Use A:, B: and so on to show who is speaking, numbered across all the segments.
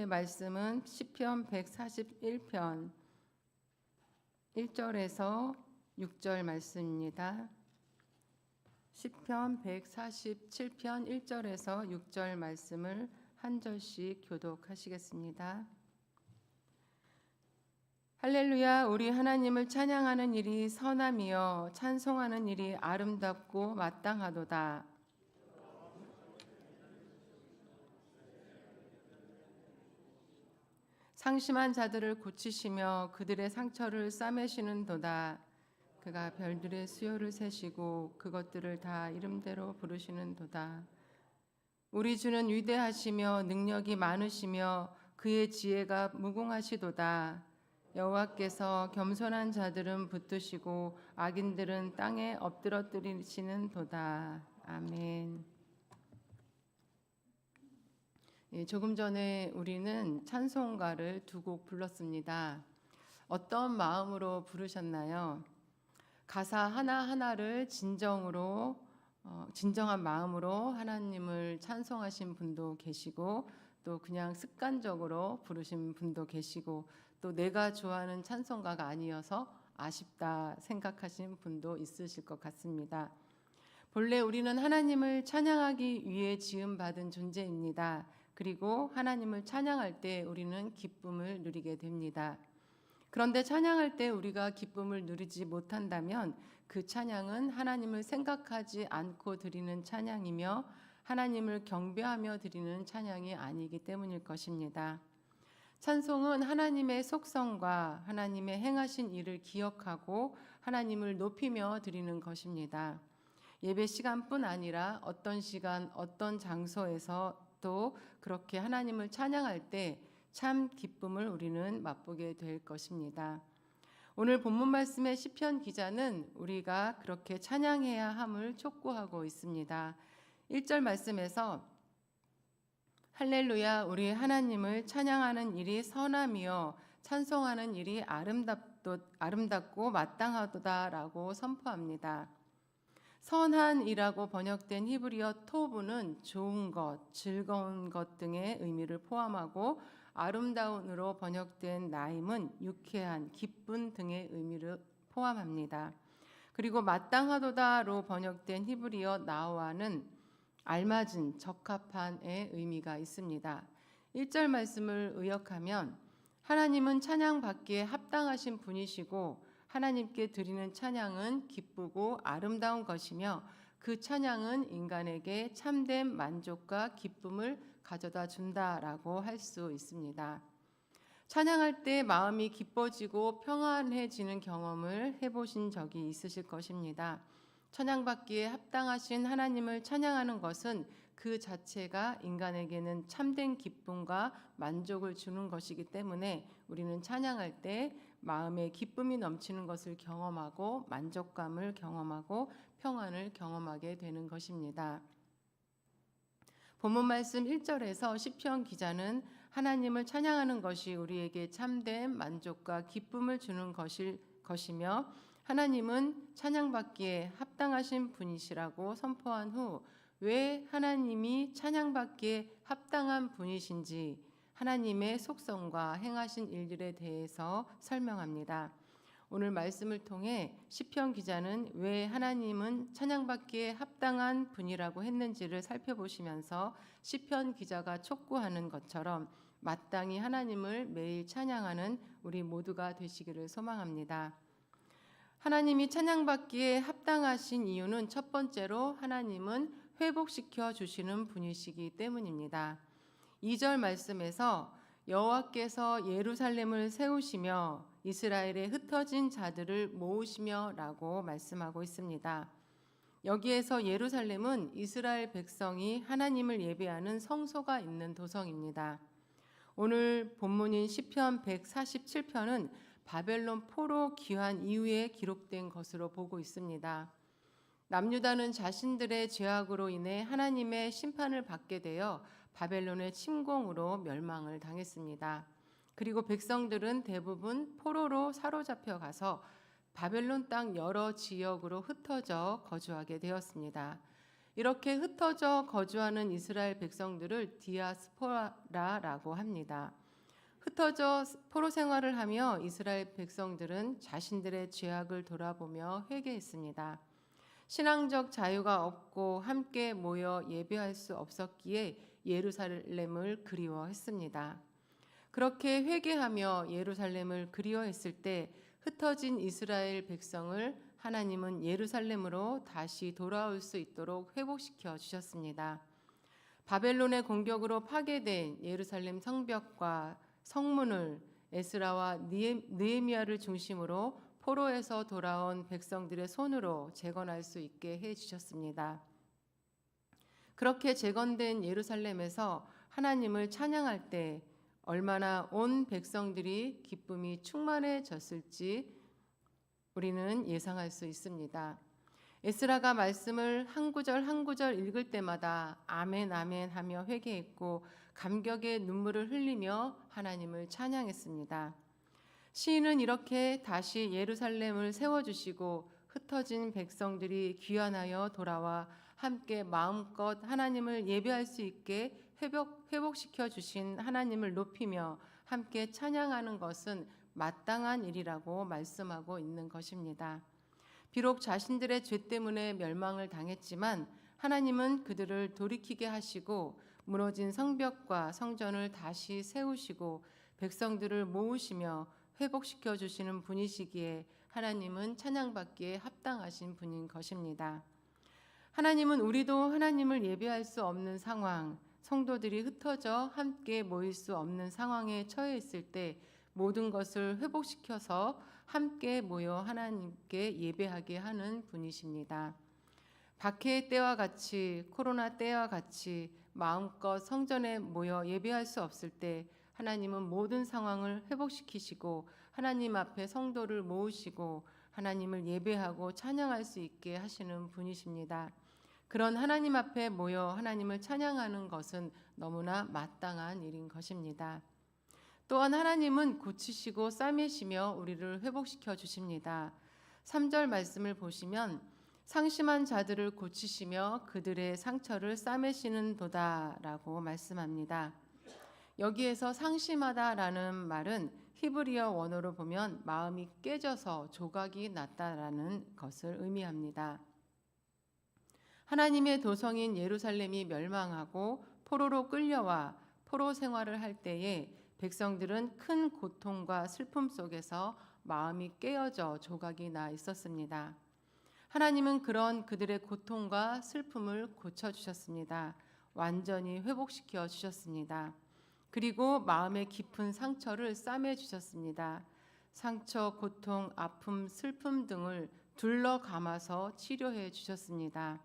A: 말씀은 시편 141편 1절에서 6절 말씀입니다. 시편 147편 1절에서 6절 말씀을 한 절씩 교독하시겠습니다. 할렐루야, 우리 하나님을 찬양하는 일이 선함이요 찬송하는 일이 아름답고 마땅하도다. 상심한 자들을 고치시며 그들의 상처를 싸매시는도다. 그가 별들의 수요를 세시고 그것들을 다 이름대로 부르시는도다. 우리 주는 위대하시며 능력이 많으시며 그의 지혜가 무궁하시도다. 여호와께서 겸손한 자들은 붙드시고 악인들은 땅에 엎드러뜨리시는도다. 아멘. 조금 전에 우리는 찬송가를 두 곡 불렀습니다. 어떤 마음으로 부르셨나요? 가사 하나하나를 진정한 마음으로 하나님을 찬송하신 분도 계시고, 또 그냥 습관적으로 부르신 분도 계시고, 또 내가 좋아하는 찬송가가 아니어서 아쉽다 생각하신 분도 있으실 것 같습니다. 본래 우리는 하나님을 찬양하기 위해 지음받은 존재입니다. 그리고 하나님을 찬양할 때 우리는 기쁨을 누리게 됩니다. 그런데 찬양할 때 우리가 기쁨을 누리지 못한다면 그 찬양은 하나님을 생각하지 않고 드리는 찬양이며 하나님을 경배하며 드리는 찬양이 아니기 때문일 것입니다. 찬송은 하나님의 속성과 하나님의 행하신 일을 기억하고 하나님을 높이며 드리는 것입니다. 예배 시간뿐 아니라 어떤 시간, 어떤 장소에서 또 그렇게 하나님을 찬양할 때 참 기쁨을 우리는 맛보게 될 것입니다. 오늘 본문 말씀의 시편 기자는 우리가 그렇게 찬양해야 함을 촉구하고 있습니다. 1절 말씀에서 할렐루야, 우리 하나님을 찬양하는 일이 선함이요 찬송하는 일이 아름답고 마땅하도다라고 선포합니다. 선한이라고 번역된 히브리어 토브는 좋은 것, 즐거운 것 등의 의미를 포함하고, 아름다운으로 번역된 나임은 유쾌한, 기쁜 등의 의미를 포함합니다. 그리고 마땅하도다로 번역된 히브리어 나와는 알맞은, 적합한의 의미가 있습니다. 1절 말씀을 의역하면 하나님은 찬양받기에 합당하신 분이시고 하나님께 드리는 찬양은 기쁘고 아름다운 것이며 그 찬양은 인간에게 참된 만족과 기쁨을 가져다 준다라고 할 수 있습니다. 찬양할 때 마음이 기뻐지고 평안해지는 경험을 해보신 적이 있으실 것입니다. 찬양받기에 합당하신 하나님을 찬양하는 것은 그 자체가 인간에게는 참된 기쁨과 만족을 주는 것이기 때문에 우리는 찬양할 때 마음에 기쁨이 넘치는 것을 경험하고 만족감을 경험하고 평안을 경험하게 되는 것입니다. 본문 말씀 1절에서 시편 기자는 하나님을 찬양하는 것이 우리에게 참된 만족과 기쁨을 주는 것이며 하나님은 찬양받기에 합당하신 분이시라고 선포한 후 왜 하나님이 찬양받기에 합당한 분이신지 하나님의 속성과 행하신 일들에 대해서 설명합니다. 오늘 말씀을 통해 시편 기자는 왜 하나님은 찬양받기에 합당한 분이라고 했는지를 살펴보시면서 시편 기자가 촉구하는 것처럼 마땅히 하나님을 매일 찬양하는 우리 모두가 되시기를 소망합니다. 하나님이 찬양받기에 합당하신 이유는 첫 번째로 하나님은 회복시켜 주시는 분이시기 때문입니다. 2절 말씀에서 여호와께서 예루살렘을 세우시며 이스라엘의 흩어진 자들을 모으시며 라고 말씀하고 있습니다. 여기에서 예루살렘은 이스라엘 백성이 하나님을 예배하는 성소가 있는 도성입니다. 오늘 본문인 시편 147편은 바벨론 포로 귀환 이후에 기록된 것으로 보고 있습니다. 남유다는 자신들의 죄악으로 인해 하나님의 심판을 받게 되어 바벨론의 침공으로 멸망을 당했습니다. 그리고 백성들은 대부분 포로로 사로잡혀 가서 바벨론 땅 여러 지역으로 흩어져 거주하게 되었습니다. 이렇게 흩어져 거주하는 이스라엘 백성들을 디아스포라라고 합니다. 흩어져 포로 생활을 하며 이스라엘 백성들은 자신들의 죄악을 돌아보며 회개했습니다. 신앙적 자유가 없고 함께 모여 예배할 수 없었기에 예루살렘을 그리워했습니다. 그렇게 회개하며 예루살렘을 그리워했을 때 흩어진 이스라엘 백성을 하나님은 예루살렘으로 다시 돌아올 수 있도록 회복시켜 주셨습니다. 바벨론의 공격으로 파괴된 예루살렘 성벽과 성문을 에스라와 느헤미야를 중심으로 포로에서 돌아온 백성들의 손으로 재건할 수 있게 해 주셨습니다. 그렇게 재건된 예루살렘에서 하나님을 찬양할 때 얼마나 온 백성들이 기쁨이 충만해졌을지 우리는 예상할 수 있습니다. 에스라가 말씀을 한 구절 한 구절 읽을 때마다 아멘 아멘 하며 회개했고 감격의 눈물을 흘리며 하나님을 찬양했습니다. 시인은 이렇게 다시 예루살렘을 세워주시고 흩어진 백성들이 귀환하여 돌아와 함께 마음껏 하나님을 예배할 수 있게 회복시켜 주신 하나님을 높이며 함께 찬양하는 것은 마땅한 일이라고 말씀하고 있는 것입니다. 비록 자신들의 죄 때문에 멸망을 당했지만 하나님은 그들을 돌이키게 하시고 무너진 성벽과 성전을 다시 세우시고 백성들을 모으시며 회복시켜 주시는 분이시기에 하나님은 찬양받기에 합당하신 분인 것입니다. 하나님은 우리도 하나님을 예배할 수 없는 상황, 성도들이 흩어져 함께 모일 수 없는 상황에 처해 있을 때 모든 것을 회복시켜서 함께 모여 하나님께 예배하게 하는 분이십니다. 박해의 때와 같이 코로나 때와 같이 마음껏 성전에 모여 예배할 수 없을 때 하나님은 모든 상황을 회복시키시고 하나님 앞에 성도를 모으시고 하나님을 예배하고 찬양할 수 있게 하시는 분이십니다. 그런 하나님 앞에 모여 하나님을 찬양하는 것은 너무나 마땅한 일인 것입니다. 또한 하나님은 고치시고 싸매시며 우리를 회복시켜 주십니다. 3절 말씀을 보시면 상심한 자들을 고치시며 그들의 상처를 싸매시는도다라고 말씀합니다. 여기에서 상심하다라는 말은 히브리어 원어로 보면 마음이 깨져서 조각이 났다라는 것을 의미합니다. 하나님의 도성인 예루살렘이 멸망하고 포로로 끌려와 포로 생활을 할 때에 백성들은 큰 고통과 슬픔 속에서 마음이 깨어져 조각이 나 있었습니다. 하나님은 그런 그들의 고통과 슬픔을 고쳐주셨습니다. 완전히 회복시켜 주셨습니다. 그리고 마음의 깊은 상처를 싸매주셨습니다. 상처, 고통, 아픔, 슬픔 등을 둘러 감아서 치료해 주셨습니다.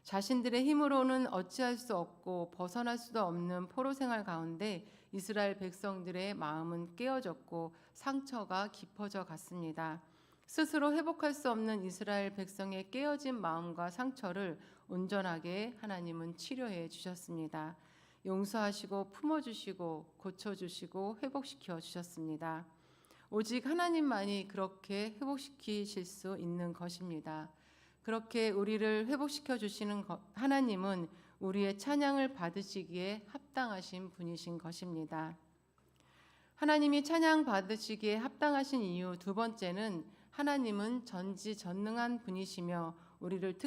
A: 자신들의 힘으로는 어찌할 수 없고 벗어날 수도 없는 포로 생활 가운데 이스라엘 백성들의 마음은 깨어졌고 상처가 깊어져 갔습니다. 스스로 회복할 수 없는 이스라엘 백성의 깨어진 마음과 상처를 온전하게 하나님은 치료해 주셨습니다. 용서하시고 품어주시고 고쳐주시고 회복시켜 주셨습니다. 오직 하나님만이 그렇게 회복시키실 수 있는 것입니다. 그렇게 우리를 회복시켜 주시는 하나님은 우리의 찬양을 받으시기에 합당하신 분이신 것입니다. 하나님이 찬양 받으시기에 합당하신 이유 두 번째는 하나님은 전지전능한 분이시며 우리에게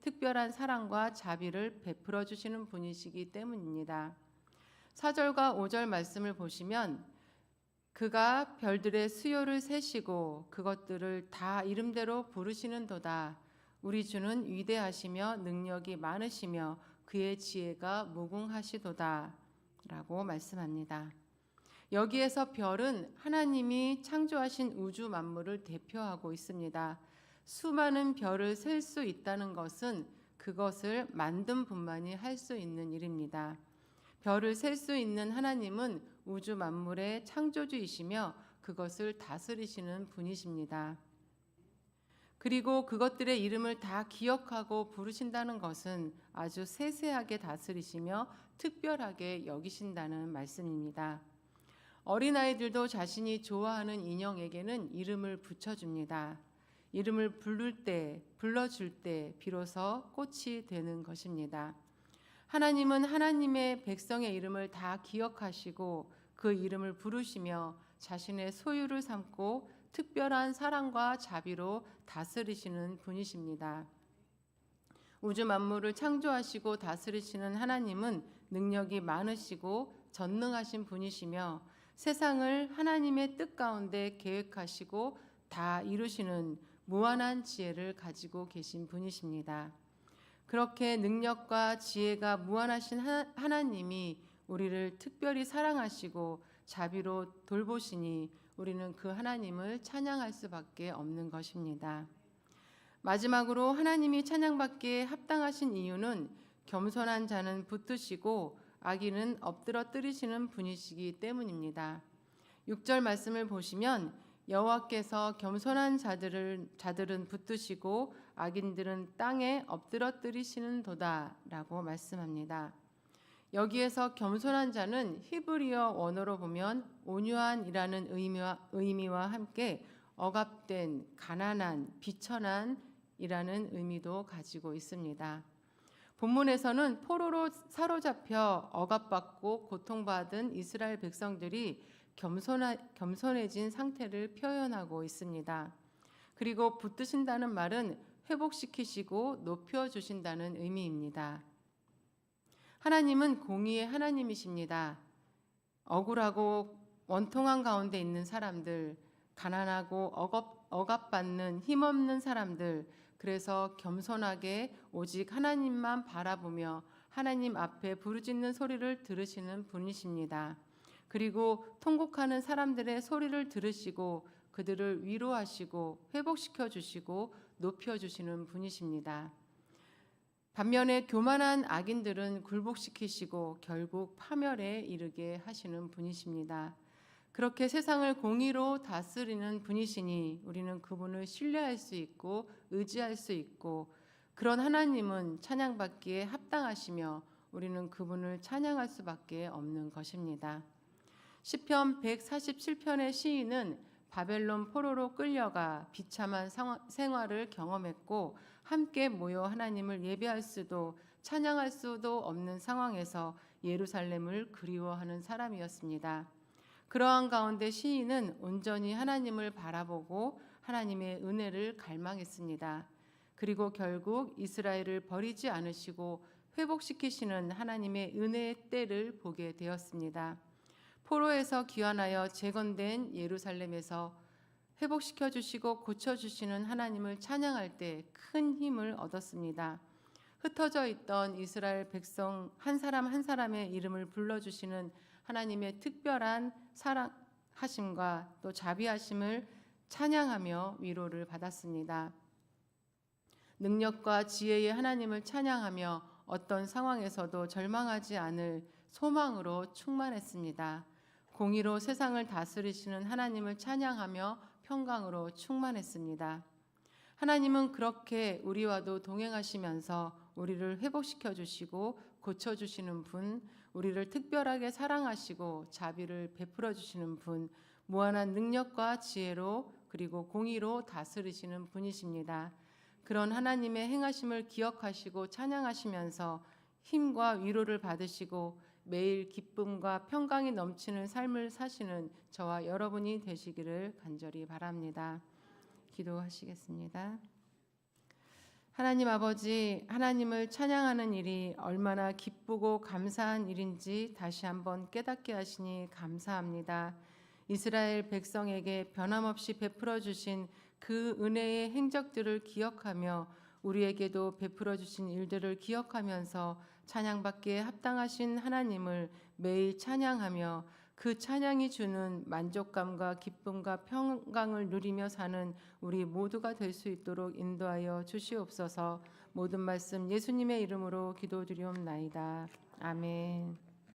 A: 특별한 사랑과 자비를 베풀어 주시는 분이시기 때문입니다. 4절과 5절 말씀을 보시면 그가 별들의 수요를 세시고 그것들을 다 이름대로 부르시는도다. 우리 주는 위대하시며 능력이 많으시며 그의 지혜가 무궁하시도다 라고 말씀합니다. 여기에서 별은 하나님이 창조하신 우주 만물을 대표하고 있습니다. 수많은 별을 셀 수 있다는 것은 그것을 만든 분만이 할 수 있는 일입니다. 별을 셀 수 있는 하나님은 우주 만물의 창조주이시며 그것을 다스리시는 분이십니다. 그리고 그것들의 이름을 다 기억하고 부르신다는 것은 아주 세세하게 다스리시며 특별하게 여기신다는 말씀입니다. 어린아이들도 자신이 좋아하는 인형에게는 이름을 붙여줍니다. 이름을 불러줄 때 비로소 꽃이 되는 것입니다. 하나님은 하나님의 백성의 이름을 다 기억하시고 그 이름을 부르시며 자신의 소유를 삼고 특별한 사랑과 자비로 다스리시는 분이십니다. 우주 만물을 창조하시고 다스리시는 하나님은 능력이 많으시고 전능하신 분이시며 세상을 하나님의 뜻 가운데 계획하시고 다 이루시는 무한한 지혜를 가지고 계신 분이십니다. 그렇게 능력과 지혜가 무한하신 하나님이 우리를 특별히 사랑하시고 자비로 돌보시니 우리는 그 하나님을 찬양할 수밖에 없는 것입니다. 마지막으로 하나님이 찬양받기에 합당하신 이유는 겸손한 자는 붙드시고 악인은 엎드러뜨리시는 분이시기 때문입니다. 6절 말씀을 보시면 여호와께서 겸손한 자들은 붙드시고 악인들은 땅에 엎드러뜨리시는도다 라고 말씀합니다. 여기에서 겸손한 자는 히브리어 원어로 보면 온유한이라는 의미와 함께 억압된, 가난한, 비천한이라는 의미도 가지고 있습니다. 본문에서는 포로로 사로잡혀 억압받고 고통받은 이스라엘 백성들이 겸손해진 상태를 표현하고 있습니다. 그리고 붙드신다는 말은 회복시키시고 높여주신다는 의미입니다. 하나님은 공의의 하나님이십니다. 억울하고 원통한 가운데 있는 사람들, 가난하고 억압받는 힘없는 사람들, 그래서 겸손하게 오직 하나님만 바라보며 하나님 앞에 부르짖는 소리를 들으시는 분이십니다. 그리고 통곡하는 사람들의 소리를 들으시고 그들을 위로하시고 회복시켜 주시고 높여 주시는 분이십니다. 반면에 교만한 악인들은 굴복시키시고 결국 파멸에 이르게 하시는 분이십니다. 그렇게 세상을 공의로 다스리는 분이시니 우리는 그분을 신뢰할 수 있고 의지할 수 있고 그런 하나님은 찬양받기에 합당하시며 우리는 그분을 찬양할 수밖에 없는 것입니다. 시편 147편의 시인은 바벨론 포로로 끌려가 비참한 생활을 경험했고 함께 모여 하나님을 예배할 수도 찬양할 수도 없는 상황에서 예루살렘을 그리워하는 사람이었습니다. 그러한 가운데 시인은 온전히 하나님을 바라보고 하나님의 은혜를 갈망했습니다. 그리고 결국 이스라엘을 버리지 않으시고 회복시키시는 하나님의 은혜의 때를 보게 되었습니다. 포로에서 귀환하여 재건된 예루살렘에서 회복시켜 주시고 고쳐 주시는 하나님을 찬양할 때 큰 힘을 얻었습니다. 흩어져 있던 이스라엘 백성 한 사람 한 사람의 이름을 불러 주시는 하나님의 특별한 사랑하심과 또 자비하심을 찬양하며 위로를 받았습니다. 능력과 지혜의 하나님을 찬양하며 어떤 상황에서도 절망하지 않을 소망으로 충만했습니다. 공의로 세상을 다스리시는 하나님을 찬양하며 평강으로 충만했습니다. 하나님은 그렇게 우리와도 동행하시면서 우리를 회복시켜 주시고 고쳐 주시는 분, 우리를 특별하게 사랑하시고 자비를 베풀어 주시는 분, 무한한 능력과 지혜로 그리고 공의로 다스리시는 분이십니다. 그런 하나님의 행하심을 기억하시고 찬양하시면서 힘과 위로를 받으시고 매일 기쁨과 평강이 넘치는 삶을 사시는 저와 여러분이 되시기를 간절히 바랍니다. 기도하시겠습니다. 하나님 아버지, 하나님을 찬양하는 일이 얼마나 기쁘고 감사한 일인지 다시 한번 깨닫게 하시니 감사합니다. 이스라엘 백성에게 변함없이 베풀어 주신 그 은혜의 행적들을 기억하며 우리에게도 베풀어 주신 일들을 기억하면서 찬양받기에 합당하신 하나님을 매일 찬양하며 그 찬양이 주는 만족감과 기쁨과 평강을 누리며 사는 우리 모두가 될 수 있도록 인도하여 주시옵소서. 모든 말씀 예수님의 이름으로 기도드리옵나이다. 아멘.